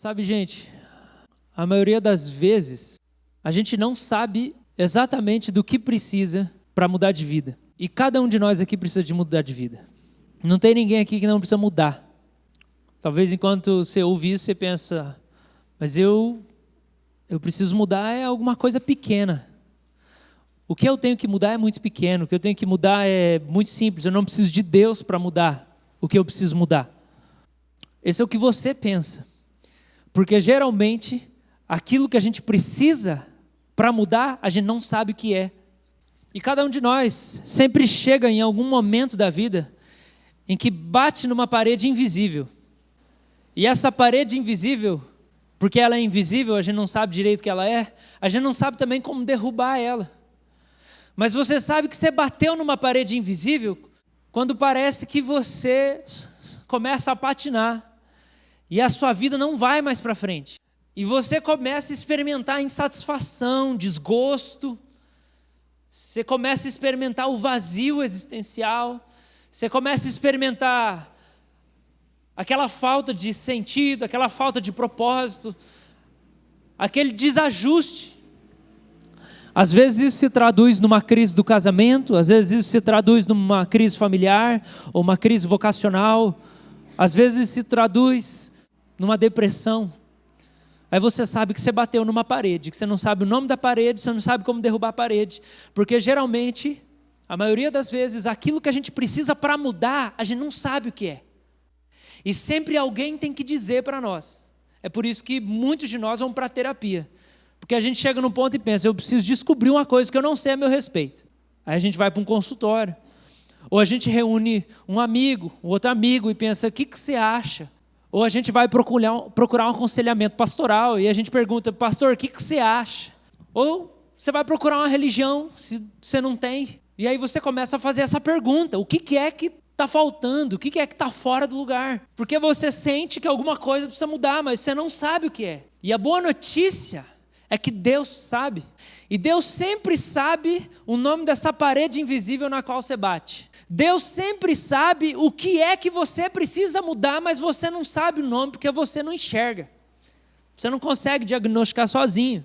Sabe, gente, a maioria das vezes a gente não sabe exatamente do que precisa para mudar de vida. E cada um de nós aqui precisa de mudar de vida. Não tem ninguém aqui que não precisa mudar. Talvez enquanto você ouve isso, você pensa, mas eu preciso mudar é alguma coisa pequena. O que eu tenho que mudar é muito pequeno, o que eu tenho que mudar é muito simples, eu não preciso de Deus para mudar o que eu preciso mudar. Esse é o que você pensa. Porque geralmente, aquilo que a gente precisa para mudar, a gente não sabe o que é. E cada um de nós sempre chega em algum momento da vida em que bate numa parede invisível. E essa parede invisível, porque ela é invisível, a gente não sabe direito o que ela é, a gente não sabe também como derrubar ela. Mas você sabe que você bateu numa parede invisível quando parece que você começa a patinar e a sua vida não vai mais para frente. E você começa a experimentar insatisfação, desgosto, você começa a experimentar o vazio existencial, você começa a experimentar aquela falta de sentido, aquela falta de propósito, aquele desajuste. Às vezes isso se traduz numa crise do casamento, às vezes isso se traduz numa crise familiar, ou uma crise vocacional, às vezes se traduz numa depressão. Aí você sabe que você bateu numa parede, que você não sabe o nome da parede, você não sabe como derrubar a parede, porque geralmente, a maioria das vezes, aquilo que a gente precisa para mudar, a gente não sabe o que é. E sempre alguém tem que dizer para nós. É por isso que muitos de nós vão para a terapia. Porque a gente chega num ponto e pensa, eu preciso descobrir uma coisa que eu não sei a meu respeito. Aí a gente vai para um consultório. Ou a gente reúne um amigo, um outro amigo e pensa, o que você acha? Ou a gente vai procurar um aconselhamento pastoral e a gente pergunta, pastor, o que você acha? Ou você vai procurar uma religião, se você não tem. E aí você começa a fazer essa pergunta, o que é que está faltando? O que é que está fora do lugar? Porque você sente que alguma coisa precisa mudar, mas você não sabe o que é. E a boa notícia é que Deus sabe. E Deus sempre sabe o nome dessa parede invisível na qual você bate. Deus sempre sabe o que é que você precisa mudar, mas você não sabe o nome porque você não enxerga. Você não consegue diagnosticar sozinho.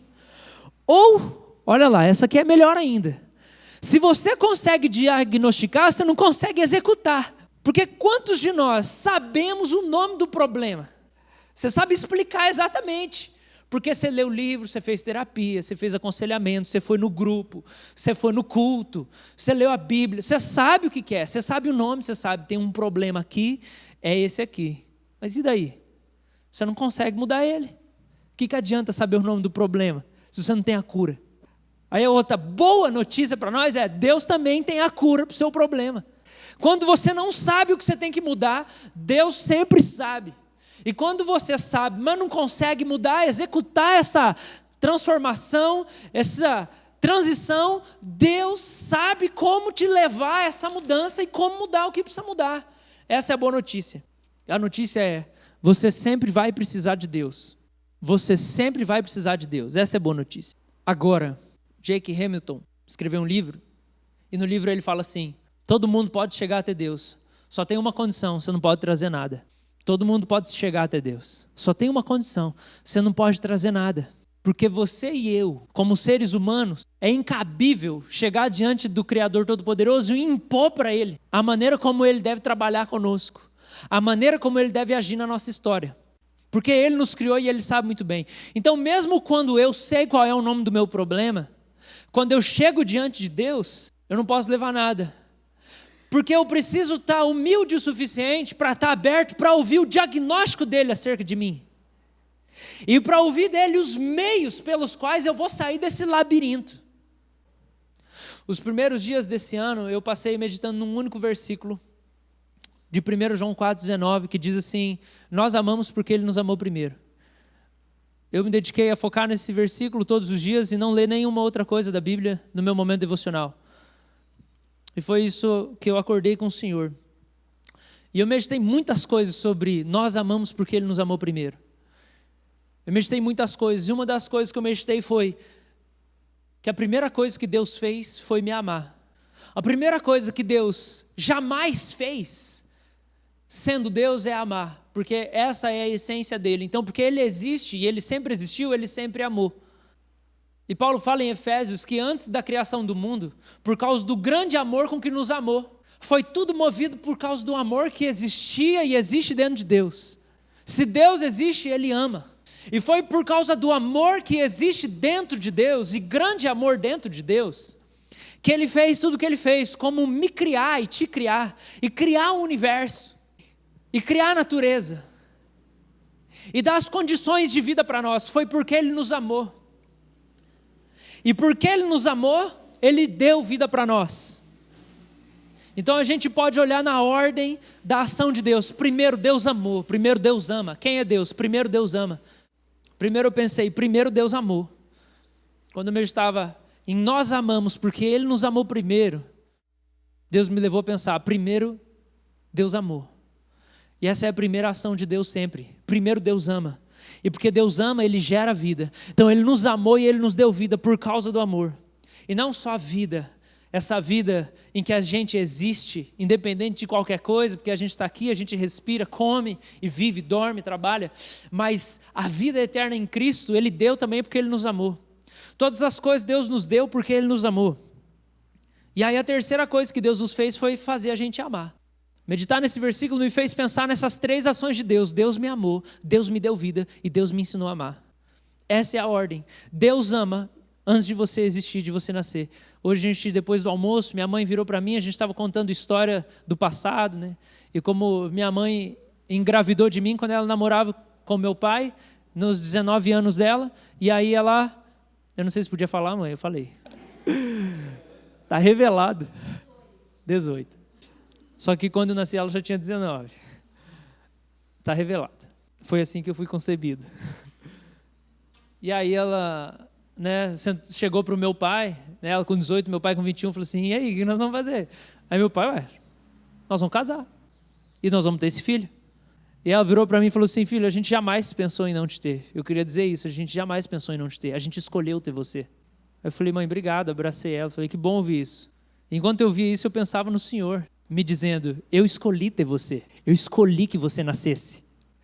Ou, olha lá, essa aqui é melhor ainda. Se você consegue diagnosticar, você não consegue executar. Porque quantos de nós sabemos o nome do problema? Você sabe explicar exatamente. Porque você leu livro, você fez terapia, você fez aconselhamento, você foi no grupo, você foi no culto, você leu a Bíblia, você sabe o que é, você sabe o nome, você sabe, tem um problema aqui, é esse aqui. Mas e daí? Você não consegue mudar ele. O que adianta saber o nome do problema, se você não tem a cura? Aí a outra boa notícia para nós é, Deus também tem a cura para o seu problema. Quando você não sabe o que você tem que mudar, Deus sempre sabe. E quando você sabe, mas não consegue mudar, executar essa transformação, essa transição, Deus sabe como te levar a essa mudança e como mudar o que precisa mudar. Essa é a boa notícia. A notícia é, você sempre vai precisar de Deus. Você sempre vai precisar de Deus. Essa é a boa notícia. Agora, Jake Hamilton escreveu um livro, e no livro ele fala assim, todo mundo pode chegar até Deus, só tem uma condição, você não pode trazer nada. Todo mundo pode chegar até Deus. Só tem uma condição. Você não pode trazer nada. Porque você e eu, como seres humanos, é incabível chegar diante do Criador Todo-Poderoso e impor para Ele a maneira como Ele deve trabalhar conosco. A maneira como Ele deve agir na nossa história. Porque Ele nos criou e Ele sabe muito bem. Então, mesmo quando eu sei qual é o nome do meu problema, quando eu chego diante de Deus, eu não posso levar nada. Porque eu preciso estar humilde o suficiente para estar aberto para ouvir o diagnóstico dele acerca de mim. E para ouvir dele os meios pelos quais eu vou sair desse labirinto. Os primeiros dias desse ano eu passei meditando num único versículo de 1 João 4,19 que diz assim, nós amamos porque ele nos amou primeiro. Eu me dediquei a focar nesse versículo todos os dias e não ler nenhuma outra coisa da Bíblia no meu momento devocional. E foi isso que eu acordei com o Senhor. E eu meditei muitas coisas sobre nós amamos porque Ele nos amou primeiro. Eu meditei muitas coisas. E uma das coisas que eu meditei foi que a primeira coisa que Deus fez foi me amar. A primeira coisa que Deus jamais fez sendo Deus, é amar, porque essa é a essência dele. Então, porque ele existe e ele sempre existiu, ele sempre amou. E Paulo fala em Efésios que antes da criação do mundo, por causa do grande amor com que nos amou, foi tudo movido por causa do amor que existia e existe dentro de Deus. Se Deus existe, ele ama. E foi por causa do amor que existe dentro de Deus, e grande amor dentro de Deus, que ele fez tudo o que ele fez, como me criar e te criar, e criar o universo, e criar a natureza, e dar as condições de vida para nós. Foi porque ele nos amou. E porque ele nos amou, ele deu vida para nós. Então a gente pode olhar na ordem da ação de Deus. Primeiro Deus amou, primeiro Deus ama. Quem é Deus? Primeiro Deus ama. Primeiro eu pensei, primeiro Deus amou. Quando eu meditava em nós amamos, porque ele nos amou primeiro, Deus me levou a pensar, primeiro Deus amou. E essa é a primeira ação de Deus sempre. Primeiro Deus ama. E porque Deus ama, ele gera vida. Então ele nos amou e ele nos deu vida por causa do amor. E não só a vida, essa vida em que a gente existe, independente de qualquer coisa, porque a gente está aqui, a gente respira, come e vive, dorme, trabalha. Mas a vida eterna em Cristo, ele deu também porque ele nos amou. Todas as coisas Deus nos deu porque ele nos amou. E aí a terceira coisa que Deus nos fez foi fazer a gente amar. Meditar nesse versículo me fez pensar nessas três ações de Deus. Deus me amou, Deus me deu vida e Deus me ensinou a amar. Essa é a ordem. Deus ama antes de você existir, de você nascer. Hoje, depois do almoço, minha mãe virou para mim, a gente estava contando história do passado, né? E como minha mãe engravidou de mim quando ela namorava com meu pai, nos 19 anos dela, e aí ela... Eu não sei se podia falar, mãe, eu falei. Está revelado. 18. Só que quando eu nasci ela já tinha 19. Está revelado. Foi assim que eu fui concebido. E aí ela, né, chegou para o meu pai, né, ela com 18, meu pai com 21, falou assim, e aí, o que nós vamos fazer? Aí meu pai, nós vamos casar. E nós vamos ter esse filho. E ela virou para mim e falou assim, filho, a gente jamais pensou em não te ter. Eu queria dizer isso, a gente jamais pensou em não te ter. A gente escolheu ter você. Aí eu falei, mãe, obrigado, abracei ela. Falei, que bom ouvir isso. Enquanto eu via isso, eu pensava no Senhor, me dizendo, eu escolhi ter você. Eu escolhi que você nascesse.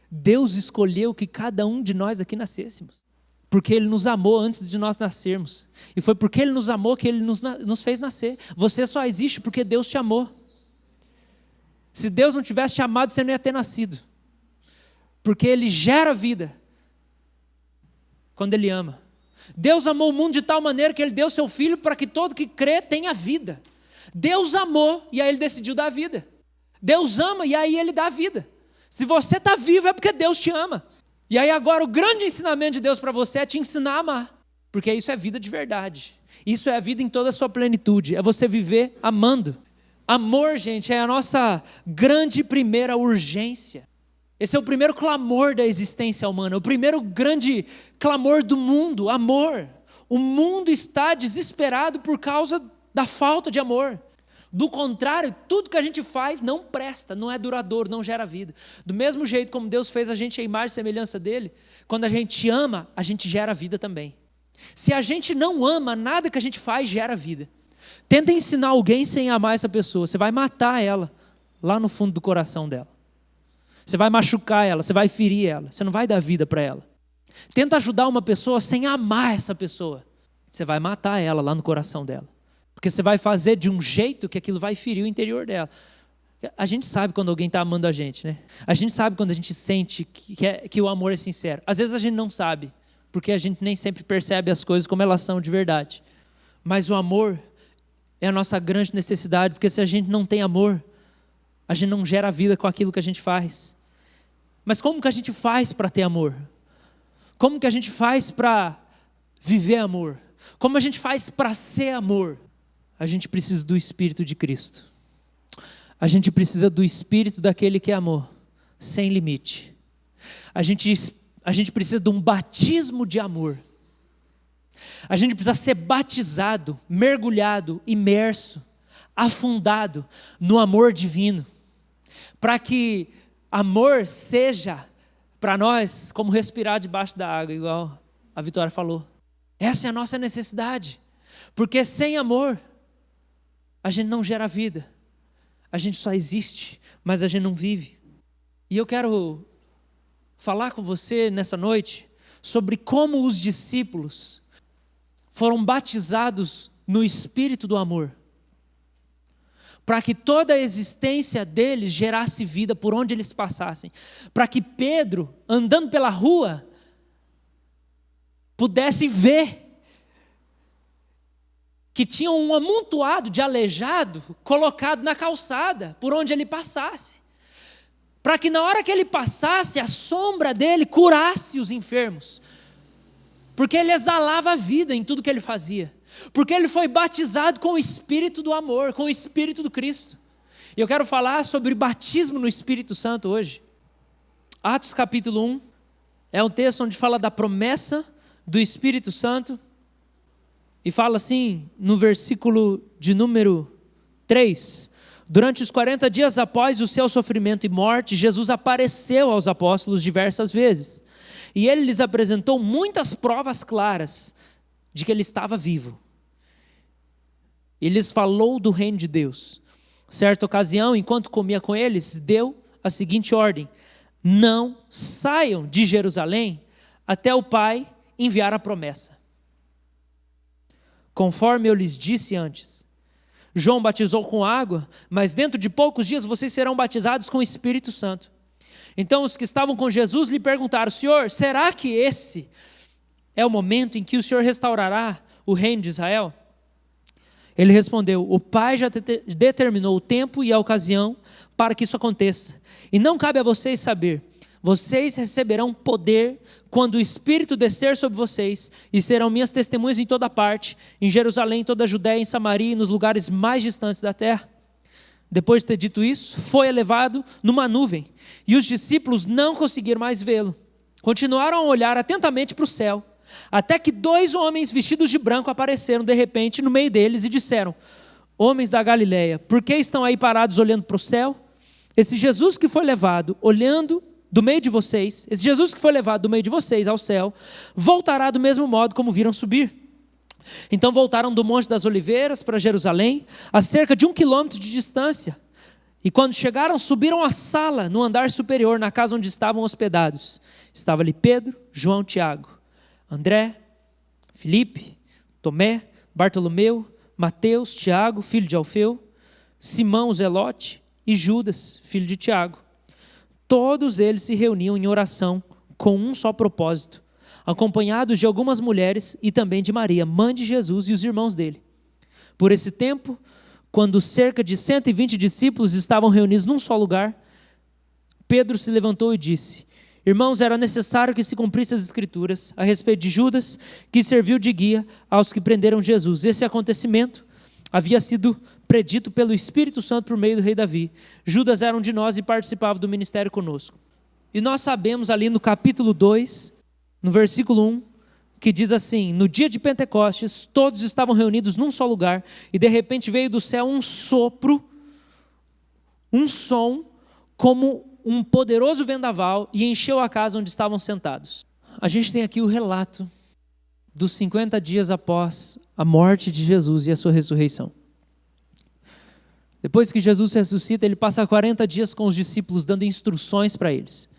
Deus escolheu que cada um de nós aqui nascêssemos. Porque Ele nos amou antes de nós nascermos. E foi porque Ele nos amou que Ele nos fez nascer. Você só existe porque Deus te amou. Se Deus não tivesse te amado, você não ia ter nascido. Porque Ele gera vida quando Ele ama. Deus amou o mundo de tal maneira que Ele deu seu Filho para que todo que crê tenha vida. Deus amou e aí Ele decidiu dar vida. Deus ama e aí Ele dá vida. Se você está vivo é porque Deus te ama. E aí agora o grande ensinamento de Deus para você é te ensinar a amar. Porque isso é vida de verdade. Isso é a vida em toda a sua plenitude. É você viver amando. Amor, gente, é a nossa grande primeira urgência. Esse é o primeiro clamor da existência humana. O primeiro grande clamor do mundo, amor. O mundo está desesperado por causa da falta de amor. Do contrário, tudo que a gente faz não presta, não é duradouro, não gera vida. Do mesmo jeito como Deus fez a gente a imagem e semelhança dele, quando a gente ama, a gente gera vida também. Se a gente não ama, nada que a gente faz gera vida. Tenta ensinar alguém sem amar essa pessoa, você vai matar ela lá no fundo do coração dela. Você vai machucar ela, você vai ferir ela, você não vai dar vida para ela. Tenta ajudar uma pessoa sem amar essa pessoa, você vai matar ela lá no coração dela. Porque você vai fazer de um jeito que aquilo vai ferir o interior dela. A gente sabe quando alguém está amando a gente, né? A gente sabe quando a gente sente que o amor é sincero. Às vezes a gente não sabe, porque a gente nem sempre percebe as coisas como elas são de verdade. Mas o amor é a nossa grande necessidade, porque se a gente não tem amor, a gente não gera vida com aquilo que a gente faz. Mas como que a gente faz para ter amor? Como que a gente faz para viver amor? Como a gente faz para ser amor? A gente precisa do Espírito de Cristo. A gente precisa do Espírito daquele que é amor, sem limite. A gente precisa de um batismo de amor. A gente precisa ser batizado, mergulhado, imerso, afundado no amor divino. Para que amor seja para nós como respirar debaixo da água, igual a Vitória falou. Essa é a nossa necessidade. Porque sem amor, a gente não gera vida. A gente só existe, mas a gente não vive. E eu quero falar com você nessa noite sobre como os discípulos foram batizados no Espírito do amor, para que toda a existência deles gerasse vida por onde eles passassem, para que Pedro, andando pela rua, pudesse ver que tinha um amontoado de aleijado colocado na calçada, por onde ele passasse, para que na hora que ele passasse, a sombra dele curasse os enfermos, porque ele exalava a vida em tudo que ele fazia, porque ele foi batizado com o Espírito do amor, com o Espírito do Cristo. E eu quero falar sobre batismo no Espírito Santo hoje. Atos capítulo 1, é um texto onde fala da promessa do Espírito Santo, e fala assim, no versículo de número 3, durante os 40 dias após o seu sofrimento e morte, Jesus apareceu aos apóstolos diversas vezes, e ele lhes apresentou muitas provas claras de que ele estava vivo. E lhes falou do reino de Deus. Certa ocasião, enquanto comia com eles, deu a seguinte ordem: não saiam de Jerusalém até o Pai enviar a promessa, conforme eu lhes disse antes. João batizou com água, mas dentro de poucos dias vocês serão batizados com o Espírito Santo. Então os que estavam com Jesus lhe perguntaram: Senhor, será que esse é o momento em que o Senhor restaurará o reino de Israel? Ele respondeu: o Pai já determinou o tempo e a ocasião para que isso aconteça, e não cabe a vocês saber. Vocês receberão poder quando o Espírito descer sobre vocês, e serão minhas testemunhas em toda parte, em Jerusalém, em toda a Judéia, em Samaria e nos lugares mais distantes da terra. Depois de ter dito isso, foi elevado numa nuvem, e os discípulos não conseguiram mais vê-lo. Continuaram a olhar atentamente para o céu, até que 2 homens vestidos de branco apareceram de repente no meio deles e disseram: homens da Galileia, por que estão aí parados olhando para o céu? Esse Jesus que foi levado do meio de vocês ao céu, voltará do mesmo modo como viram subir. Então voltaram do Monte das Oliveiras para Jerusalém, a cerca de 1 quilômetro de distância. E quando chegaram, subiram à sala no andar superior, na casa onde estavam hospedados. Estava ali Pedro, João, Tiago, André, Filipe, Tomé, Bartolomeu, Mateus, Tiago, filho de Alfeu, Simão o Zelote e Judas, filho de Tiago. Todos eles se reuniam em oração com um só propósito, acompanhados de algumas mulheres e também de Maria, mãe de Jesus, e os irmãos dele. Por esse tempo, quando cerca de 120 discípulos estavam reunidos num só lugar, Pedro se levantou e disse: irmãos, era necessário que se cumprissem as Escrituras a respeito de Judas, que serviu de guia aos que prenderam Jesus. Esse acontecimento havia sido predito pelo Espírito Santo por meio do rei Davi. Judas era um de nós e participava do ministério conosco. E nós sabemos ali no capítulo 2, no versículo 1, que diz assim: no dia de Pentecostes, todos estavam reunidos num só lugar, e de repente veio do céu um sopro, um som, como um poderoso vendaval, e encheu a casa onde estavam sentados. A gente tem aqui o relato dos 50 dias após a morte de Jesus e a sua ressurreição. Depois que Jesus ressuscita, ele passa 40 dias com os discípulos dando instruções para eles.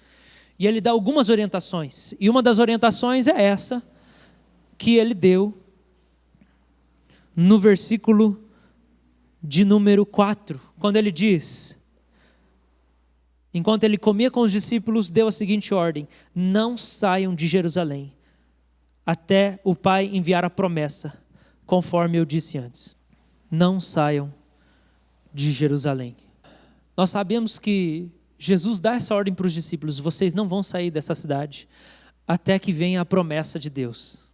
E ele dá algumas orientações. E uma das orientações é essa que ele deu no versículo de número 4, quando ele diz: enquanto ele comia com os discípulos, deu a seguinte ordem: não saiam de Jerusalém até o Pai enviar a promessa, conforme eu disse antes. Não saiam de Jerusalém. Nós sabemos que Jesus dá essa ordem para os discípulos: vocês não vão sair dessa cidade até que venha a promessa de Deus.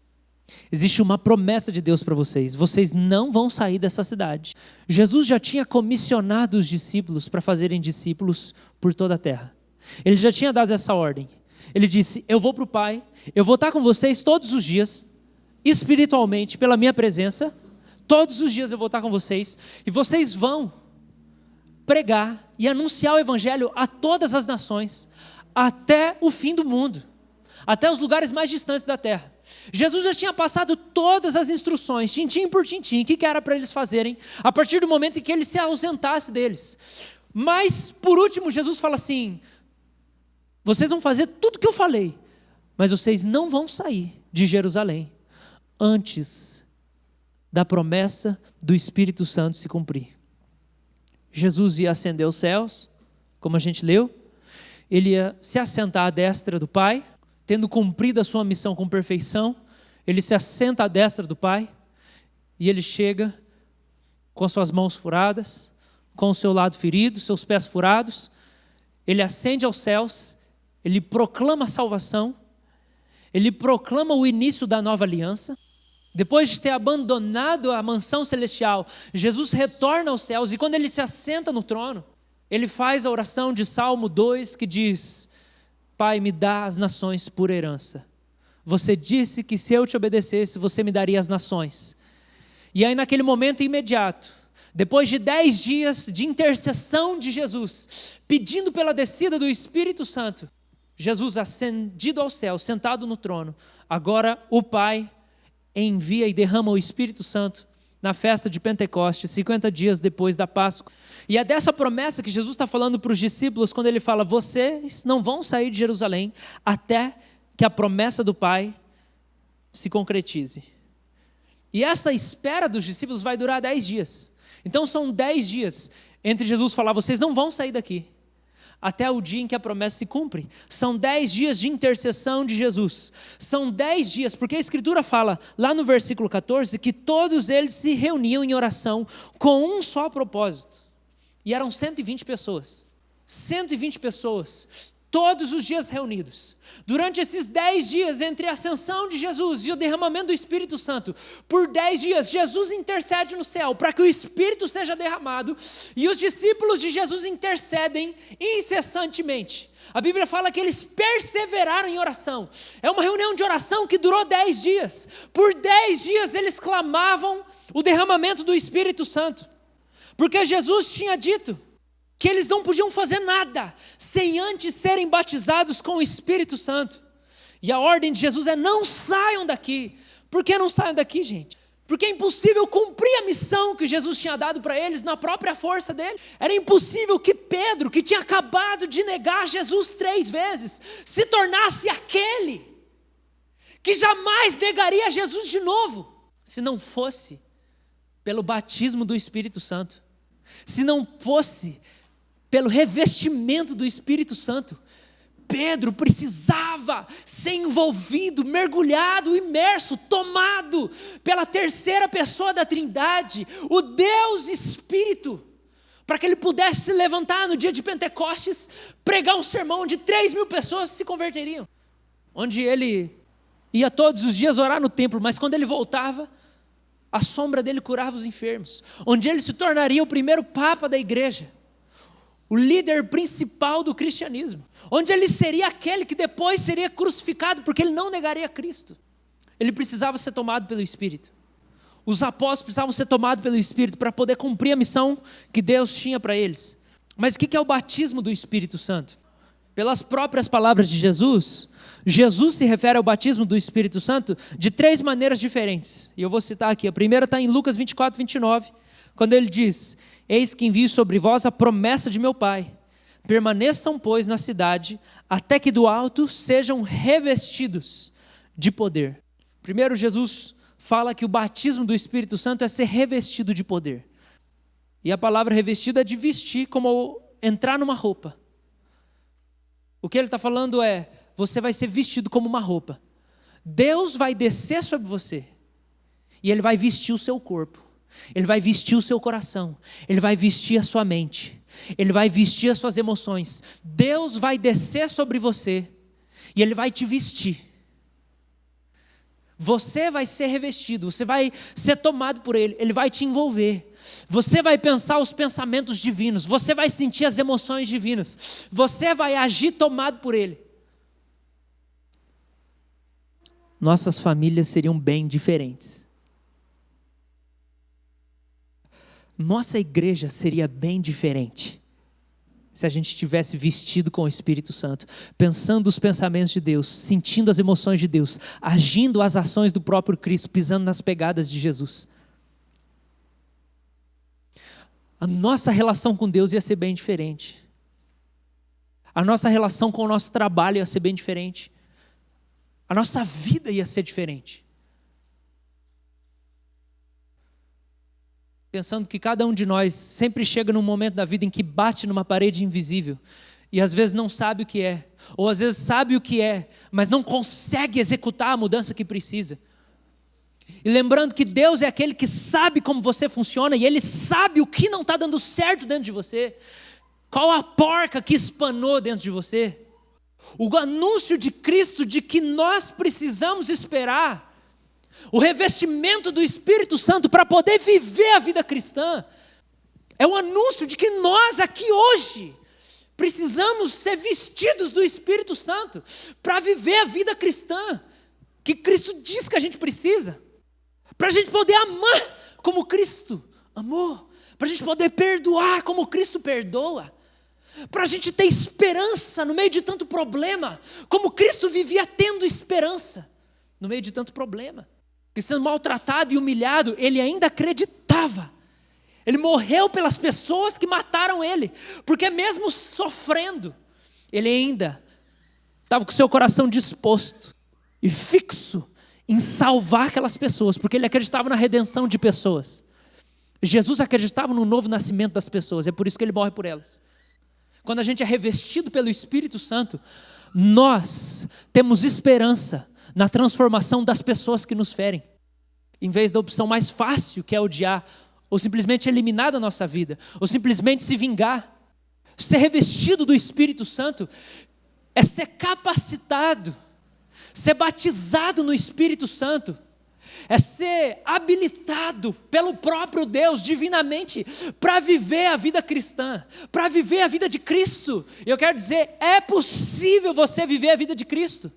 Existe uma promessa de Deus para vocês: vocês não vão sair dessa cidade. Jesus já tinha comissionado os discípulos para fazerem discípulos por toda a terra. Ele já tinha dado essa ordem. Ele disse: eu vou para o Pai, eu vou estar com vocês todos os dias, espiritualmente, pela minha presença. Todos os dias eu vou estar com vocês, e vocês vão pregar e anunciar o Evangelho a todas as nações, até o fim do mundo, até os lugares mais distantes da terra. Jesus já tinha passado todas as instruções, tintim por tintim, o que era para eles fazerem, a partir do momento em que ele se ausentasse deles. Mas, por último, Jesus fala assim: vocês vão fazer tudo o que eu falei, mas vocês não vão sair de Jerusalém antes da promessa do Espírito Santo se cumprir. Jesus ia ascender aos céus, como a gente leu, ele ia se assentar à destra do Pai, tendo cumprido a sua missão com perfeição, ele se assenta à destra do Pai, e ele chega com as suas mãos furadas, com o seu lado ferido, seus pés furados, ele ascende aos céus, ele proclama a salvação, ele proclama o início da nova aliança. Depois de ter abandonado a mansão celestial, Jesus retorna aos céus, e quando ele se assenta no trono, ele faz a oração de Salmo 2, que diz: Pai, me dá as nações por herança. Você disse que se eu te obedecesse, você me daria as nações. E aí naquele momento imediato, depois de 10 dias de intercessão de Jesus, pedindo pela descida do Espírito Santo, Jesus ascendido ao céu, sentado no trono, agora o Pai envia e derrama o Espírito Santo na festa de Pentecostes, 50 dias depois da Páscoa. E é dessa promessa que Jesus está falando para os discípulos, quando ele fala: vocês não vão sair de Jerusalém até que a promessa do Pai se concretize. E essa espera dos discípulos vai durar 10 dias. Então são 10 dias entre Jesus falar: vocês não vão sair daqui, até o dia em que a promessa se cumpre. São 10 dias de intercessão de Jesus. São 10 dias, porque a Escritura fala, lá no versículo 14, que todos eles se reuniam em oração com um só propósito. E eram 120 pessoas. 120 pessoas, todos os dias reunidos. Durante esses 10 dias, entre a ascensão de Jesus e o derramamento do Espírito Santo, por 10 dias, Jesus intercede no céu para que o Espírito seja derramado, e os discípulos de Jesus intercedem incessantemente. A Bíblia fala que eles perseveraram em oração. É uma reunião de oração que durou 10 dias. Por 10 dias eles clamavam o derramamento do Espírito Santo, porque Jesus tinha dito que eles não podiam fazer nada sem antes serem batizados com o Espírito Santo. E a ordem de Jesus é: não saiam daqui. Por que não saiam daqui, gente? Porque é impossível cumprir a missão que Jesus tinha dado para eles na própria força dele. Era impossível que Pedro, que tinha acabado de negar Jesus 3 vezes, se tornasse aquele que jamais negaria Jesus de novo, se não fosse pelo batismo do Espírito Santo, se não fosse pelo revestimento do Espírito Santo. Pedro precisava ser envolvido, mergulhado, imerso, tomado pela terceira pessoa da Trindade, o Deus Espírito, para que ele pudesse se levantar no dia de Pentecostes, pregar um sermão onde 3.000 pessoas se converteriam, onde ele ia todos os dias orar no templo, mas quando ele voltava, a sombra dele curava os enfermos, onde ele se tornaria o primeiro papa da igreja, o líder principal do cristianismo, onde ele seria aquele que depois seria crucificado, porque ele não negaria Cristo. Ele precisava ser tomado pelo Espírito. Os apóstolos precisavam ser tomados pelo Espírito para poder cumprir a missão que Deus tinha para eles. Mas o que é o batismo do Espírito Santo? Pelas próprias palavras de Jesus, Jesus se refere ao batismo do Espírito Santo de 3 maneiras diferentes. E eu vou citar aqui. A primeira está em Lucas 24, 29, quando ele diz: eis que envio sobre vós a promessa de meu Pai. Permaneçam, pois, na cidade, até que do alto sejam revestidos de poder. Primeiro, Jesus fala que o batismo do Espírito Santo é ser revestido de poder. E a palavra revestido é de vestir, como entrar numa roupa. O que ele está falando é: você vai ser vestido como uma roupa. Deus vai descer sobre você e Ele vai vestir o seu corpo. Ele vai vestir o seu coração, Ele vai vestir a sua mente, Ele vai vestir as suas emoções. Deus vai descer sobre você e Ele vai te vestir. Você vai ser revestido, você vai ser tomado por Ele, Ele vai te envolver. Você vai pensar os pensamentos divinos, você vai sentir as emoções divinas, você vai agir tomado por Ele. Nossas famílias seriam bem diferentes. Nossa igreja seria bem diferente se a gente tivesse vestido com o Espírito Santo, pensando os pensamentos de Deus, sentindo as emoções de Deus, agindo as ações do próprio Cristo, pisando nas pegadas de Jesus. A nossa relação com Deus ia ser bem diferente. a nossa relação com o nosso trabalho ia ser bem diferente. A nossa vida ia ser diferente. Pensando que cada um de nós sempre chega num momento da vida em que bate numa parede invisível e às vezes não sabe o que é, ou às vezes sabe o que é, mas não consegue executar a mudança que precisa. E lembrando que Deus é aquele que sabe como você funciona e Ele sabe o que não está dando certo dentro de você. Qual a porca que espanou dentro de você? O anúncio de Cristo de que nós precisamos esperar o revestimento do Espírito Santo para poder viver a vida cristã. É um anúncio de que nós aqui hoje precisamos ser vestidos do Espírito Santo para viver a vida cristã que Cristo diz que a gente precisa. Para a gente poder amar como Cristo amou. Para a gente poder perdoar como Cristo perdoa. Para a gente ter esperança no meio de tanto problema, como Cristo vivia tendo esperança no meio de tanto problema. Que sendo maltratado e humilhado, Ele ainda acreditava. Ele morreu pelas pessoas que mataram Ele, porque mesmo sofrendo, Ele ainda estava com o seu coração disposto e fixo em salvar aquelas pessoas, porque Ele acreditava na redenção de pessoas. Jesus acreditava no novo nascimento das pessoas, é por isso que Ele morre por elas. Quando a gente é revestido pelo Espírito Santo, nós temos esperança na transformação das pessoas que nos ferem, em vez da opção mais fácil, que é odiar, ou simplesmente eliminar da nossa vida, ou simplesmente se vingar. Ser revestido do Espírito Santo é ser capacitado, ser batizado no Espírito Santo, é ser habilitado pelo próprio Deus divinamente para viver a vida cristã, para viver a vida de Cristo. E eu quero dizer, é possível você viver a vida de Cristo.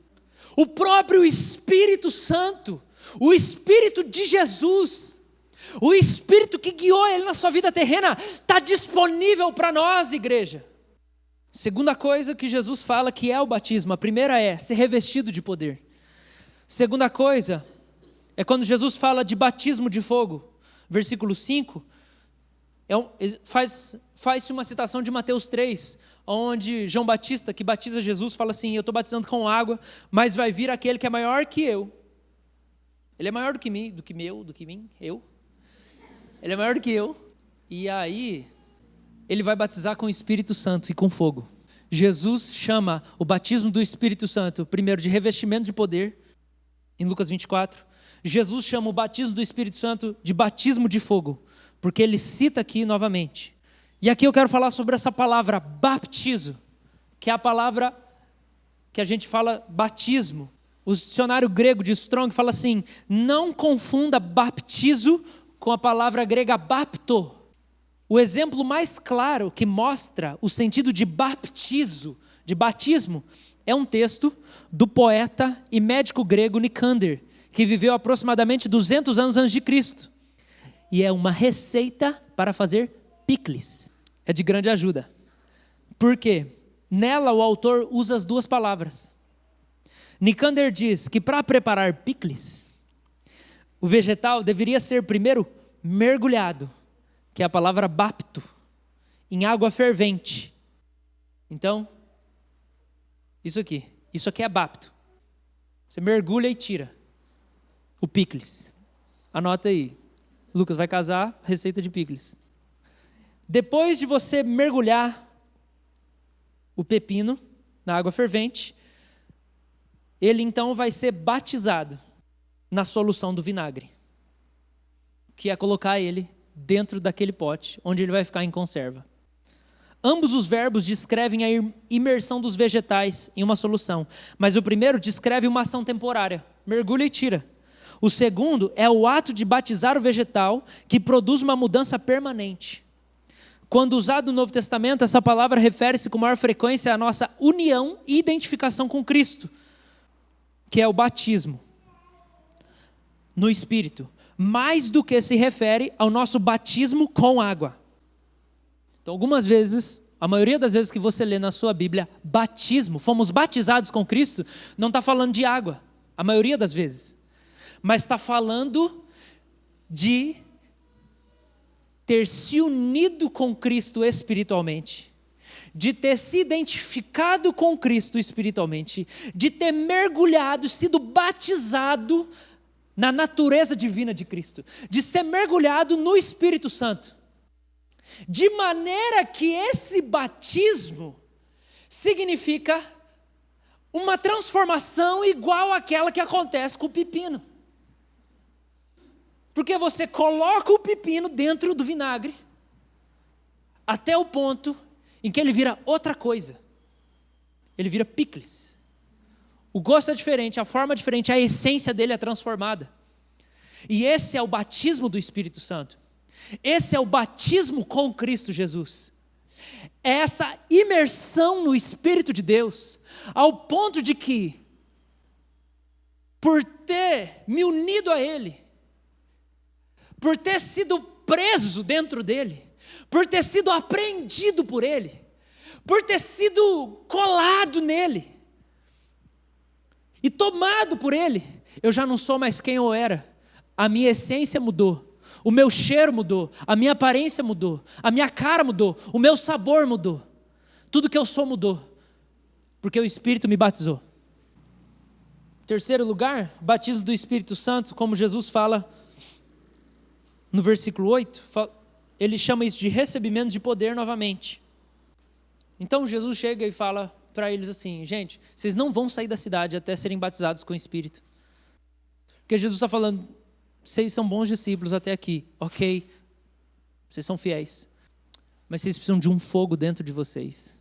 O próprio Espírito Santo, o Espírito de Jesus, o Espírito que guiou Ele na sua vida terrena, está disponível para nós, igreja. Segunda coisa que Jesus fala que é o batismo, a primeira é ser revestido de poder. Segunda coisa é quando Jesus fala de batismo de fogo, versículo 5, faz-se uma citação de Mateus 3, onde João Batista, que batiza Jesus, fala assim: eu estou batizando com água, mas vai vir aquele que é maior que eu. Ele é maior do que mim, eu. Ele é maior do que eu. E aí, ele vai batizar com o Espírito Santo e com fogo. Jesus chama o batismo do Espírito Santo, primeiro de revestimento de poder, em Lucas 24. Jesus chama o batismo do Espírito Santo de batismo de fogo, porque ele cita aqui novamente. E aqui eu quero falar sobre essa palavra baptizo, que é a palavra que a gente fala batismo. O dicionário grego de Strong fala assim: não confunda baptizo com a palavra grega bapto. O exemplo mais claro que mostra o sentido de baptizo, de batismo, é um texto do poeta e médico grego Nicander, que viveu aproximadamente 200 anos antes de Cristo. E é uma receita para fazer picles. É de grande ajuda. Por quê? Nela o autor usa as duas palavras. Nicander diz que para preparar picles, o vegetal deveria ser primeiro mergulhado, que é a palavra bapto, em água fervente. Então, isso aqui é bapto. Você mergulha e tira o picles. Anota aí. Lucas vai casar, receita de picles. Depois de você mergulhar o pepino na água fervente, ele então vai ser batizado na solução do vinagre, que é colocar ele dentro daquele pote, onde ele vai ficar em conserva. Ambos os verbos descrevem a imersão dos vegetais em uma solução, mas o primeiro descreve uma ação temporária, mergulha e tira. O segundo é o ato de batizar o vegetal, que produz uma mudança permanente. Quando usado no Novo Testamento, essa palavra refere-se com maior frequência à nossa união e identificação com Cristo, que é o batismo no Espírito, mais do que se refere ao nosso batismo com água. Então, algumas vezes, a maioria das vezes que você lê na sua Bíblia, batismo, fomos batizados com Cristo, não está falando de água, a maioria das vezes, mas está falando de ter se unido com Cristo espiritualmente, de ter se identificado com Cristo espiritualmente, de ter mergulhado, sido batizado na natureza divina de Cristo, de ser mergulhado no Espírito Santo, de maneira que esse batismo significa uma transformação igual àquela que acontece com o pepino. Porque você coloca o pepino dentro do vinagre, até o ponto em que ele vira outra coisa. Ele vira picles. O gosto é diferente, a forma é diferente, a essência dele é transformada. E esse é o batismo do Espírito Santo. Esse é o batismo com Cristo Jesus. É essa imersão no Espírito de Deus, ao ponto de que, por ter me unido a Ele, por ter sido preso dentro dele, por ter sido apreendido por Ele, por ter sido colado nele e tomado por Ele, eu já não sou mais quem eu era. A minha essência mudou, o meu cheiro mudou, a minha aparência mudou, a minha cara mudou, o meu sabor mudou, tudo que eu sou mudou, porque o Espírito me batizou. Terceiro lugar, batismo do Espírito Santo, como Jesus fala no versículo 8, ele chama isso de recebimento de poder novamente. Então Jesus chega e fala para eles assim: gente, vocês não vão sair da cidade até serem batizados com o Espírito. Porque Jesus está falando, vocês são bons discípulos até aqui, ok, vocês são fiéis, mas vocês precisam de um fogo dentro de vocês,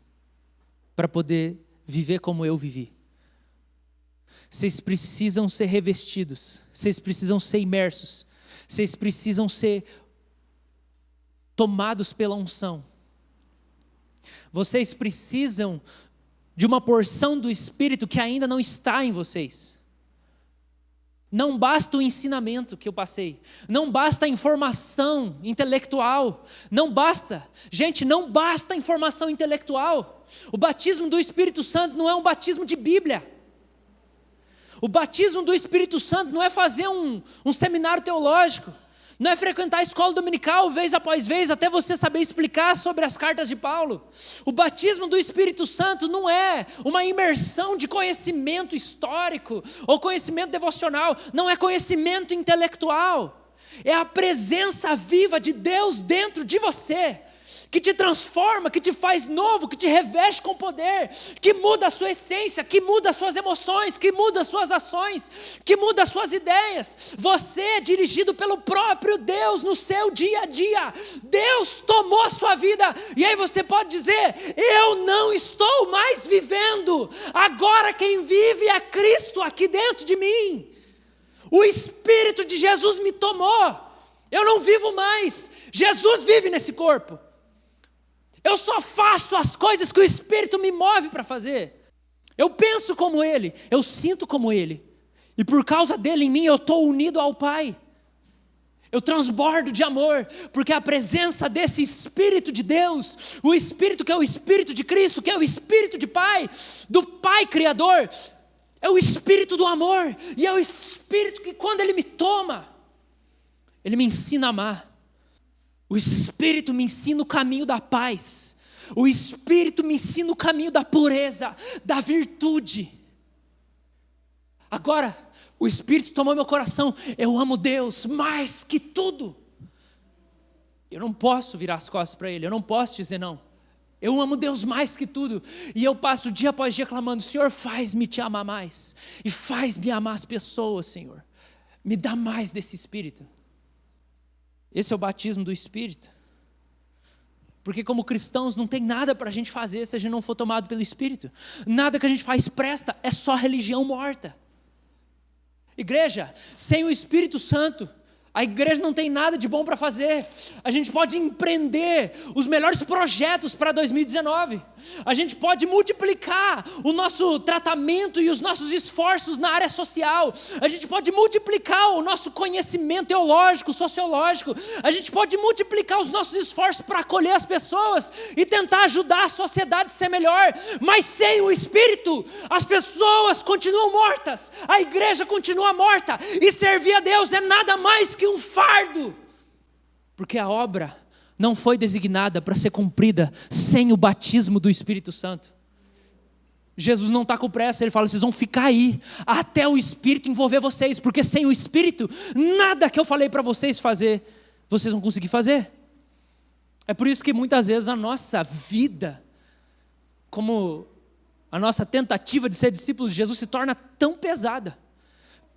para poder viver como eu vivi. Vocês precisam ser revestidos, vocês precisam ser imersos, vocês precisam ser tomados pela unção. Vocês precisam de uma porção do Espírito que ainda não está em vocês. Não basta o ensinamento que eu passei, não basta a informação intelectual, não basta a informação intelectual. O batismo do Espírito Santo não é um batismo de Bíblia. O batismo do Espírito Santo não é fazer um seminário teológico, não é frequentar a escola dominical vez após vez até você saber explicar sobre as cartas de Paulo. O batismo do Espírito Santo não é uma imersão de conhecimento histórico ou conhecimento devocional, não é conhecimento intelectual. É a presença viva de Deus dentro de você, que te transforma, que te faz novo, que te reveste com poder, que muda a sua essência, que muda as suas emoções, que muda as suas ações, que muda as suas ideias. Você é dirigido pelo próprio Deus no seu dia a dia. Deus tomou a sua vida, e aí você pode dizer: eu não estou mais vivendo, agora quem vive é Cristo aqui dentro de mim. O Espírito de Jesus me tomou, eu não vivo mais, Jesus vive nesse corpo. Eu só faço as coisas que o Espírito me move para fazer. Eu penso como Ele, eu sinto como Ele. E por causa dele em mim eu estou unido ao Pai. Eu transbordo de amor, porque a presença desse Espírito de Deus, o Espírito que é o Espírito de Cristo, que é o Espírito de Pai, do Pai Criador, é o Espírito do amor. E é o Espírito que quando Ele me toma, Ele me ensina a amar. O Espírito me ensina o caminho da paz. O Espírito me ensina o caminho da pureza, da virtude. Agora, o Espírito tomou meu coração. Eu amo Deus mais que tudo. Eu não posso virar as costas para Ele. Eu não posso dizer não. Eu amo Deus mais que tudo. E eu passo dia após dia clamando: Senhor, faz-me te amar mais. E faz-me amar as pessoas, Senhor. Me dá mais desse Espírito. Esse é o batismo do Espírito. Porque como cristãos não tem nada para a gente fazer se a gente não for tomado pelo Espírito. Nada que a gente faz presta, é só religião morta. Igreja, sem o Espírito Santo, a igreja não tem nada de bom para fazer. A gente pode empreender os melhores projetos para 2019. A gente pode multiplicar o nosso tratamento e os nossos esforços na área social. A gente pode multiplicar o nosso conhecimento teológico, sociológico. A gente pode multiplicar os nossos esforços para acolher as pessoas e tentar ajudar a sociedade a ser melhor. Mas sem o Espírito, as pessoas continuam mortas, a igreja continua morta, e servir a Deus é nada mais que um fardo, porque a obra não foi designada para ser cumprida sem o batismo do Espírito Santo. Jesus não está com pressa, ele fala, vocês vão ficar aí até o Espírito envolver vocês, porque sem o Espírito, nada que eu falei para vocês fazer, vocês vão conseguir fazer. É por isso que muitas vezes a nossa vida, como a nossa tentativa de ser discípulo de Jesus se torna tão pesada,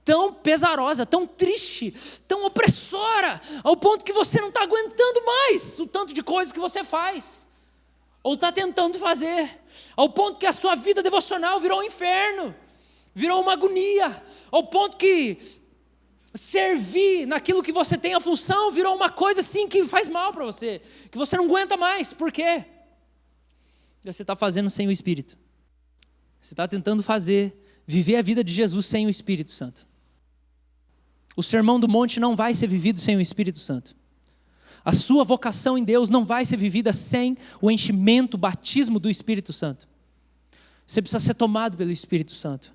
tão pesarosa, tão triste, tão opressora, ao ponto que você não está aguentando mais o tanto de coisas que você faz, ou está tentando fazer, ao ponto que a sua vida devocional virou um inferno, virou uma agonia, ao ponto que servir naquilo que você tem a função virou uma coisa assim que faz mal para você, que você não aguenta mais. Por quê? Você está fazendo sem o Espírito. Você está tentando viver a vida de Jesus sem o Espírito Santo. O Sermão do Monte não vai ser vivido sem o Espírito Santo. A sua vocação em Deus não vai ser vivida sem o enchimento, o batismo do Espírito Santo. Você precisa ser tomado pelo Espírito Santo.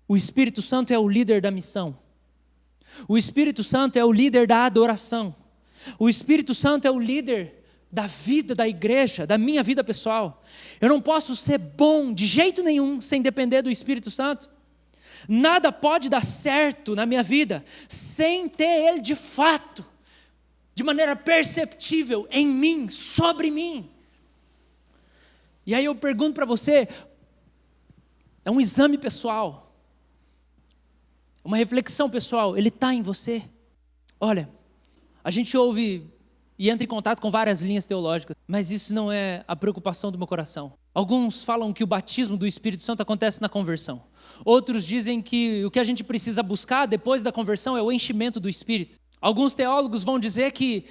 O Espírito Santo é o líder da missão. O Espírito Santo é o líder da adoração. O Espírito Santo é o líder da vida da igreja, da minha vida pessoal. Eu não posso ser bom de jeito nenhum sem depender do Espírito Santo. Nada pode dar certo na minha vida sem ter Ele de fato, de maneira perceptível em mim, sobre mim. E aí eu pergunto para você, é um exame pessoal, uma reflexão pessoal, Ele está em você? Olha, a gente ouve e entra em contato com várias linhas teológicas, mas isso não é a preocupação do meu coração. Alguns falam que o batismo do Espírito Santo acontece na conversão. Outros dizem que o que a gente precisa buscar depois da conversão é o enchimento do Espírito. Alguns teólogos vão dizer que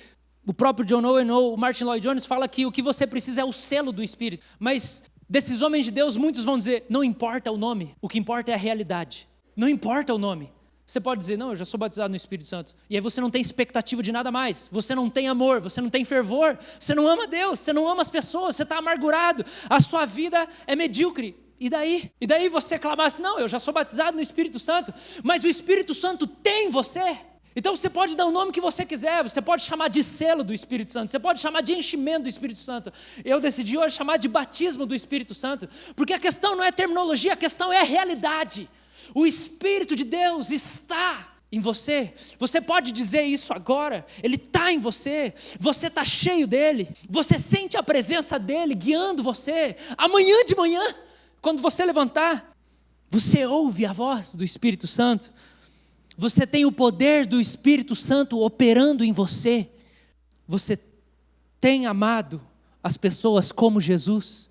o próprio John Owen ou o Martin Lloyd Jones fala que o que você precisa é o selo do Espírito. Mas desses homens de Deus, muitos vão dizer, não importa o nome, o que importa é a realidade. Não importa o nome. Você pode dizer, não, eu já sou batizado no Espírito Santo. E aí você não tem expectativa de nada mais. Você não tem amor, você não tem fervor. Você não ama Deus, você não ama as pessoas, você está amargurado. A sua vida é medíocre. E daí? E daí você clamar assim, não, eu já sou batizado no Espírito Santo. Mas o Espírito Santo tem você. Então você pode dar o nome que você quiser. Você pode chamar de selo do Espírito Santo. Você pode chamar de enchimento do Espírito Santo. Eu decidi hoje chamar de batismo do Espírito Santo. Porque a questão não é terminologia, a questão é a realidade. O Espírito de Deus está em você. Você pode dizer isso agora. Ele está em você. Você está cheio dele. Você sente a presença dele guiando você. Amanhã de manhã, quando você levantar, você ouve a voz do Espírito Santo. Você tem o poder do Espírito Santo operando em você. Você tem amado as pessoas como Jesus.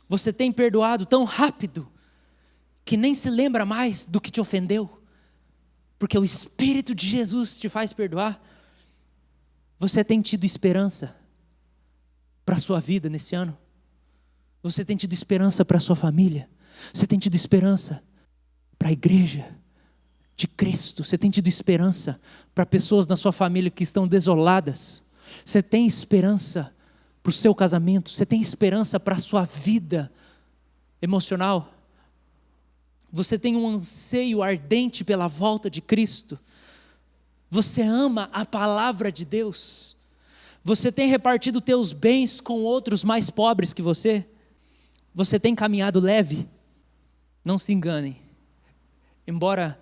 Você tem perdoado tão rápido que nem se lembra mais do que te ofendeu, porque o Espírito de Jesus te faz perdoar. Você tem tido esperança para a sua vida nesse ano? Você tem tido esperança para a sua família? Você tem tido esperança para a igreja de Cristo? Você tem tido esperança para pessoas na sua família que estão desoladas? Você tem esperança para o seu casamento? Você tem esperança para a sua vida emocional? Você tem um anseio ardente pela volta de Cristo? Você ama a palavra de Deus? Você tem repartido teus bens com outros mais pobres que você? Você tem caminhado leve? Não se enganem. Embora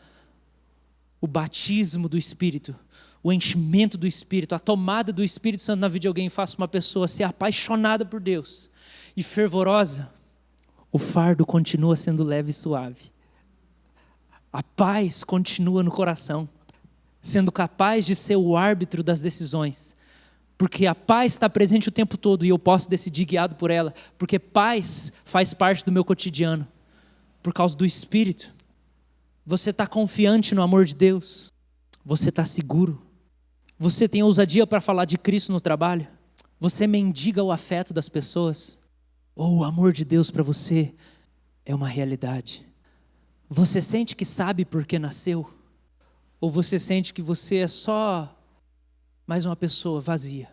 o batismo do Espírito, o enchimento do Espírito, a tomada do Espírito Santo na vida de alguém faça uma pessoa ser apaixonada por Deus e fervorosa, o fardo continua sendo leve e suave. A paz continua no coração, sendo capaz de ser o árbitro das decisões, porque a paz está presente o tempo todo e eu posso decidir guiado por ela, porque paz faz parte do meu cotidiano, por causa do Espírito. Você está confiante no amor de Deus? Você está seguro? Você tem ousadia para falar de Cristo no trabalho? Você mendiga o afeto das pessoas? Ou o amor de Deus para você é uma realidade? Você sente que sabe por que nasceu? Ou você sente que você é só mais uma pessoa vazia,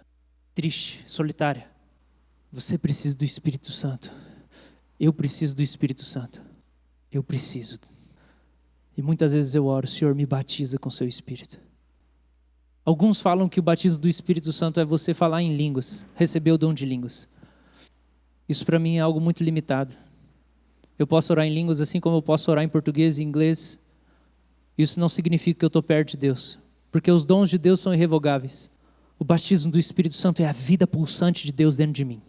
triste, solitária? Você precisa do Espírito Santo. Eu preciso do Espírito Santo. Eu preciso. E muitas vezes eu oro, Senhor, me batiza com seu Espírito. Alguns falam que o batismo do Espírito Santo é você falar em línguas, receber o dom de línguas. Isso para mim é algo muito limitado. Eu posso orar em línguas assim como eu posso orar em português e inglês. Isso não significa que eu estou perto de Deus, porque os dons de Deus são irrevogáveis. O batismo do Espírito Santo é a vida pulsante de Deus dentro de mim.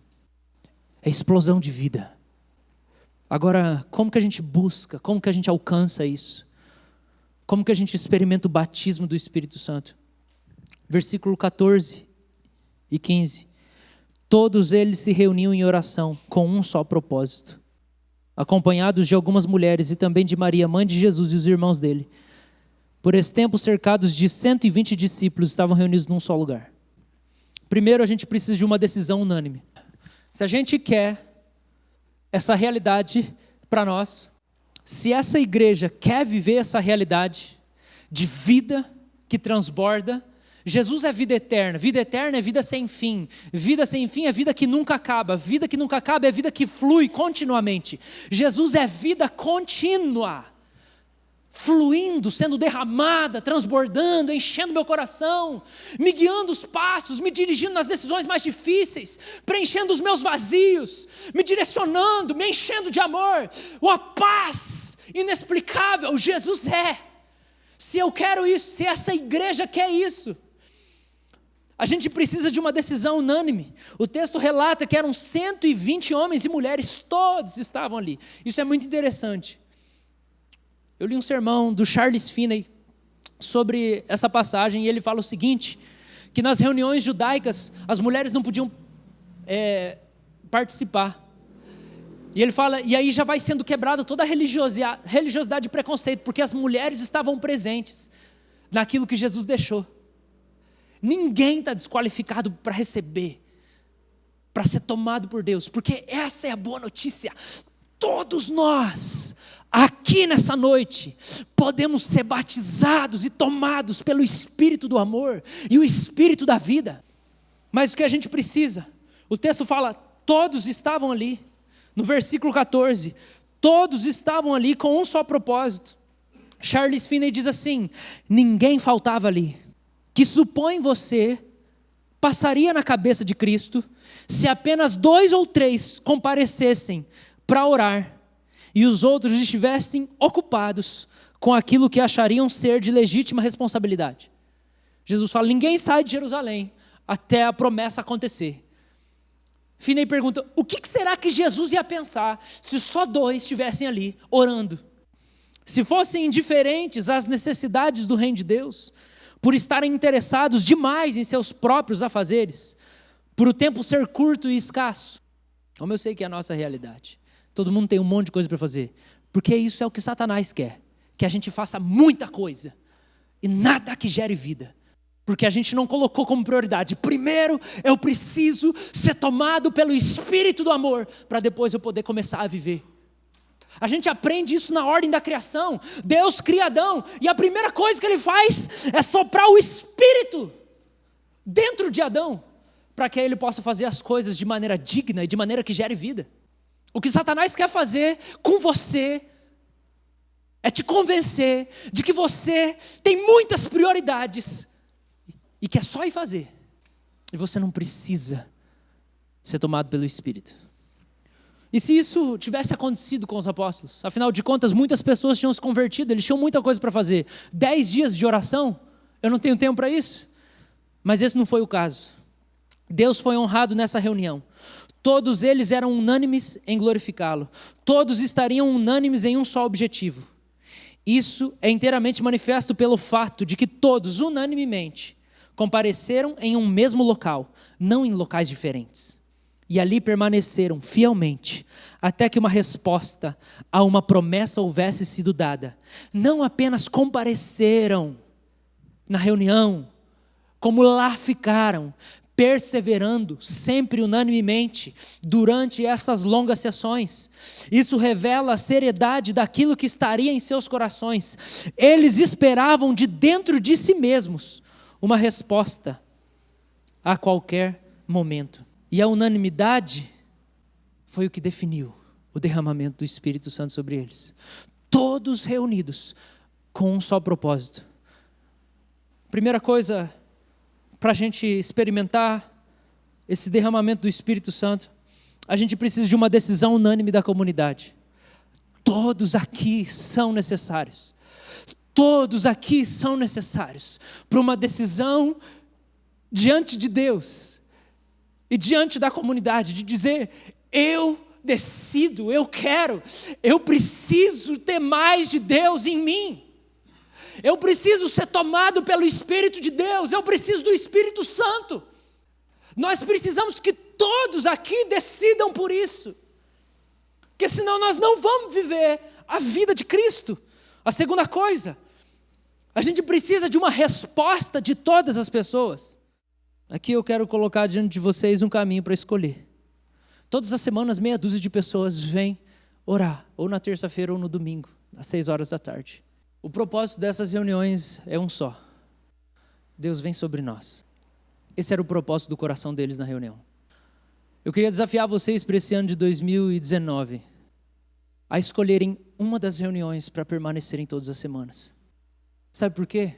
É explosão de vida. Agora, como que a gente busca? Como que a gente alcança isso? Como que a gente experimenta o batismo do Espírito Santo? Versículo 14 e 15. Todos eles se reuniam em oração com um só propósito, acompanhados de algumas mulheres e também de Maria, mãe de Jesus, e os irmãos dele. Por esse tempo, cercados de 120 discípulos, estavam reunidos num só lugar. Primeiro, a gente precisa de uma decisão unânime. Se a gente quer essa realidade para nós, se essa igreja quer viver essa realidade de vida que transborda, Jesus é vida eterna é vida sem fim é vida que nunca acaba, vida que nunca acaba é vida que flui continuamente. Jesus é vida contínua, fluindo, sendo derramada, transbordando, enchendo meu coração, me guiando os passos, me dirigindo nas decisões mais difíceis, preenchendo os meus vazios, me direcionando, me enchendo de amor, a paz inexplicável. Jesus é. Se eu quero isso, se essa igreja quer isso, a gente precisa de uma decisão unânime. O texto relata que eram 120 homens e mulheres, todos estavam ali. Isso é muito interessante. Eu li um sermão do Charles Finney sobre essa passagem e ele fala o seguinte, que nas reuniões judaicas as mulheres não podiam participar. E ele fala, e aí já vai sendo quebrada toda a religiosidade e preconceito, porque as mulheres estavam presentes naquilo que Jesus deixou. Ninguém está desqualificado para receber, para ser tomado por Deus, porque essa é a boa notícia. Todos nós, aqui nessa noite, podemos ser batizados e tomados pelo Espírito do amor e o Espírito da vida. Mas o que a gente precisa? O texto fala, todos estavam ali. No versículo 14, todos estavam ali com um só propósito. Charles Finney diz assim, ninguém faltava ali. Que supõe você passaria na cabeça de Cristo se apenas 2 ou 3 comparecessem para orar e os outros estivessem ocupados com aquilo que achariam ser de legítima responsabilidade. Jesus fala, ninguém sai de Jerusalém até a promessa acontecer. Finney pergunta, o que será que Jesus ia pensar se só 2 estivessem ali orando? Se fossem indiferentes às necessidades do reino de Deus, por estarem interessados demais em seus próprios afazeres, por o tempo ser curto e escasso, como eu sei que é a nossa realidade, todo mundo tem um monte de coisa para fazer, porque isso é o que Satanás quer, que a gente faça muita coisa, e nada que gere vida, porque a gente não colocou como prioridade, primeiro eu preciso ser tomado pelo Espírito do amor, para depois eu poder começar a viver. A gente aprende isso na ordem da criação. Deus cria Adão e a primeira coisa que ele faz é soprar o Espírito dentro de Adão, para que ele possa fazer as coisas de maneira digna e de maneira que gere vida. O que Satanás quer fazer com você é te convencer de que você tem muitas prioridades e que é só ir fazer. E você não precisa ser tomado pelo Espírito. E se isso tivesse acontecido com os apóstolos? Afinal de contas, muitas pessoas tinham se convertido, eles tinham muita coisa para fazer. 10 dias de oração, eu não tenho tempo para isso. Mas esse não foi o caso. Deus foi honrado nessa reunião. Todos eles eram unânimes em glorificá-lo. Todos estariam unânimes em um só objetivo. Isso é inteiramente manifesto pelo fato de que todos, unanimemente, compareceram em um mesmo local, não em locais diferentes. E ali permaneceram fielmente, até que uma resposta a uma promessa houvesse sido dada. Não apenas compareceram na reunião, como lá ficaram, perseverando sempre unanimemente durante essas longas sessões. Isso revela a seriedade daquilo que estaria em seus corações. Eles esperavam de dentro de si mesmos uma resposta a qualquer momento. E a unanimidade foi o que definiu o derramamento do Espírito Santo sobre eles. Todos reunidos com um só propósito. Primeira coisa para a gente experimentar esse derramamento do Espírito Santo, a gente precisa de uma decisão unânime da comunidade. Todos aqui são necessários. Todos aqui são necessários para uma decisão diante de Deus e diante da comunidade, de dizer: eu decido, eu quero, eu preciso ter mais de Deus em mim. Eu preciso ser tomado pelo Espírito de Deus, eu preciso do Espírito Santo. Nós precisamos que todos aqui decidam por isso, porque senão nós não vamos viver a vida de Cristo. A segunda coisa, a gente precisa de uma resposta de todas as pessoas. Aqui eu quero colocar diante de vocês um caminho para escolher. Todas as semanas, meia dúzia de pessoas vêm orar, ou na terça-feira ou no domingo, às 6 da tarde. O propósito dessas reuniões é um só: Deus vem sobre nós. Esse era o propósito do coração deles na reunião. Eu queria desafiar vocês para esse ano de 2019 a escolherem uma das reuniões para permanecerem todas as semanas. Sabe por quê?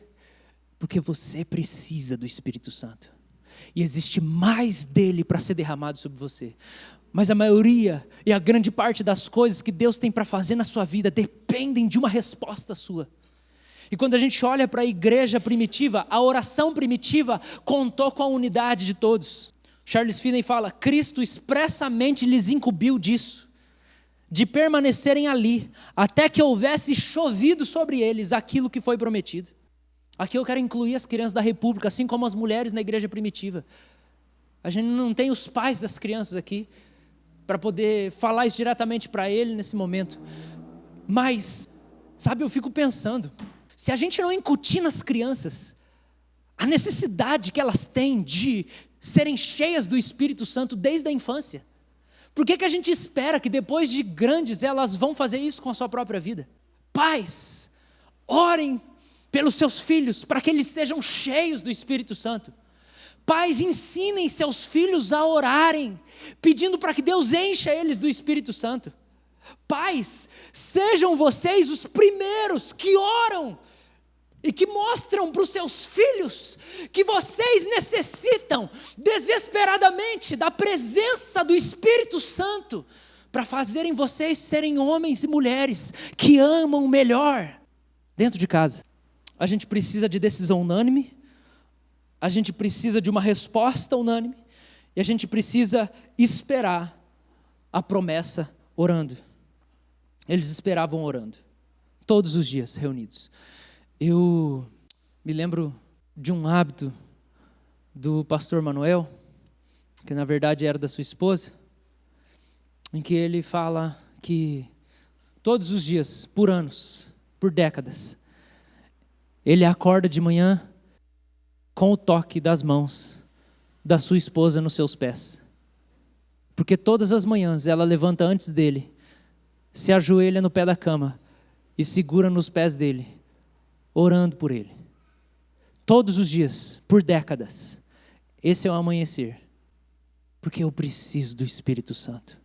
Porque você precisa do Espírito Santo. E existe mais dele para ser derramado sobre você. Mas a maioria e a grande parte das coisas que Deus tem para fazer na sua vida dependem de uma resposta sua. E quando a gente olha para a igreja primitiva, a oração primitiva contou com a unidade de todos. Charles Finney fala: Cristo expressamente lhes incumbiu disso, de permanecerem ali, até que houvesse chovido sobre eles aquilo que foi prometido. Aqui eu quero incluir as crianças da República, assim como as mulheres na igreja primitiva. A gente não tem os pais das crianças aqui, para poder falar isso diretamente para ele nesse momento. Mas, sabe, eu fico pensando, se a gente não incutir nas crianças a necessidade que elas têm de serem cheias do Espírito Santo desde a infância, por que a gente espera que depois de grandes elas vão fazer isso com a sua própria vida? Pais, orem pelos seus filhos para que eles sejam cheios do Espírito Santo. Pais, ensinem seus filhos a orarem, pedindo para que Deus encha eles do Espírito Santo. Pais, sejam vocês os primeiros que oram e que mostram para os seus filhos que vocês necessitam desesperadamente da presença do Espírito Santo para fazerem vocês serem homens e mulheres que amam melhor. Dentro de casa, a gente precisa de decisão unânime, a gente precisa de uma resposta unânime e a gente precisa esperar a promessa orando. Eles esperavam orando, todos os dias reunidos. Eu me lembro de um hábito do pastor Manuel, que na verdade era da sua esposa, em que ele fala que todos os dias, por anos, por décadas, ele acorda de manhã com o toque das mãos da sua esposa nos seus pés. Porque todas as manhãs ela levanta antes dele, se ajoelha no pé da cama e segura nos pés dele, orando por ele. Todos os dias, por décadas. Esse é o amanhecer. Porque eu preciso do Espírito Santo.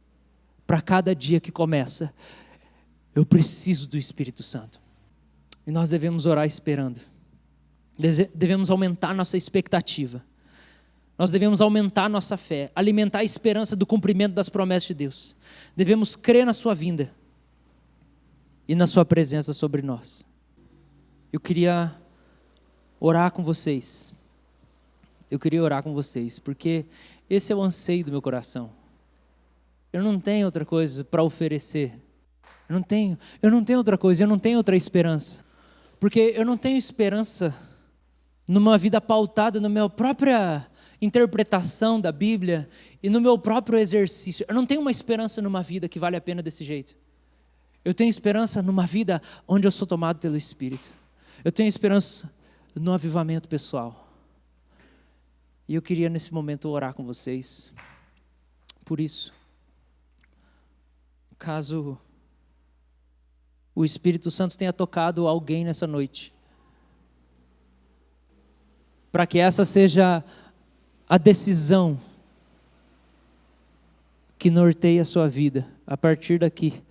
Para cada dia que começa, eu preciso do Espírito Santo. E nós devemos orar esperando. Devemos aumentar nossa expectativa. Nós devemos aumentar nossa fé, alimentar a esperança do cumprimento das promessas de Deus. Devemos crer na sua vinda e na sua presença sobre nós. Eu queria orar com vocês. Porque esse é o anseio do meu coração. Eu não tenho outra coisa para oferecer. Eu não tenho outra coisa, eu não tenho outra esperança. Porque eu não tenho esperança numa vida pautada na minha própria interpretação da Bíblia e no meu próprio exercício. Eu não tenho uma esperança numa vida que vale a pena desse jeito. Eu tenho esperança numa vida onde eu sou tomado pelo Espírito. Eu tenho esperança no avivamento pessoal. E eu queria nesse momento orar com vocês. Por isso, caso o Espírito Santo tenha tocado alguém nessa noite, para que essa seja a decisão que norteia a sua vida, a partir daqui,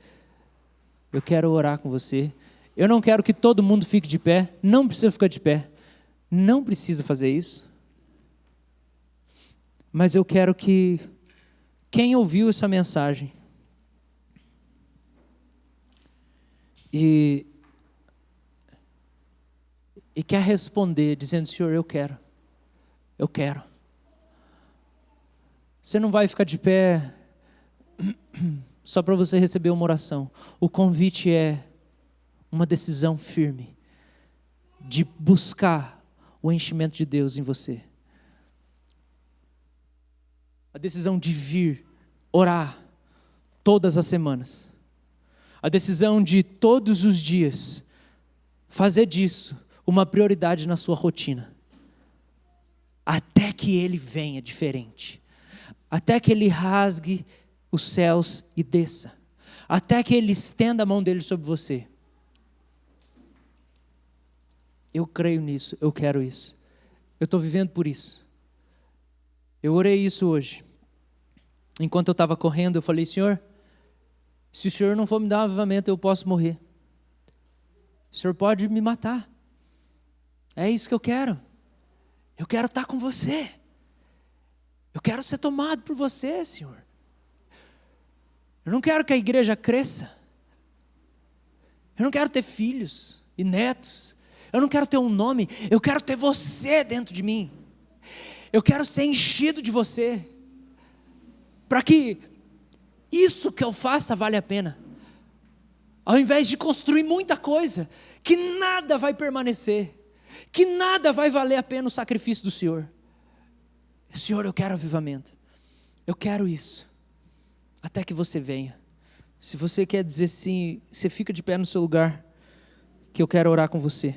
eu quero orar com você. Eu não quero que todo mundo fique de pé, não precisa ficar de pé, não precisa fazer isso. Mas eu quero que quem ouviu essa mensagem e quer responder dizendo: Senhor, eu quero. Você não vai ficar de pé só para você receber uma oração. O convite é uma decisão firme de buscar o enchimento de Deus em você. A decisão de vir orar todas as semanas. A decisão de todos os dias fazer disso uma prioridade na sua rotina. Até que Ele venha diferente. Até que Ele rasgue os céus e desça. Até que Ele estenda a mão dele sobre você. Eu creio nisso, eu quero isso. Eu estou vivendo por isso. Eu orei isso hoje. Enquanto eu estava correndo, eu falei: Senhor, se o Senhor não for me dar um avivamento, eu posso morrer. O Senhor pode me matar. É isso que eu quero. Eu quero estar com você. Eu quero ser tomado por você, Senhor. Eu não quero que a igreja cresça. Eu não quero ter filhos e netos. Eu não quero ter um nome. Eu quero ter você dentro de mim. Eu quero ser enchido de você. Para que isso que eu faça vale a pena. Ao invés de construir muita coisa, que nada vai permanecer. Que nada vai valer a pena o sacrifício do Senhor. Senhor, eu quero avivamento. Eu quero isso. Até que você venha. Se você quer dizer sim, você fica de pé no seu lugar, que eu quero orar com você.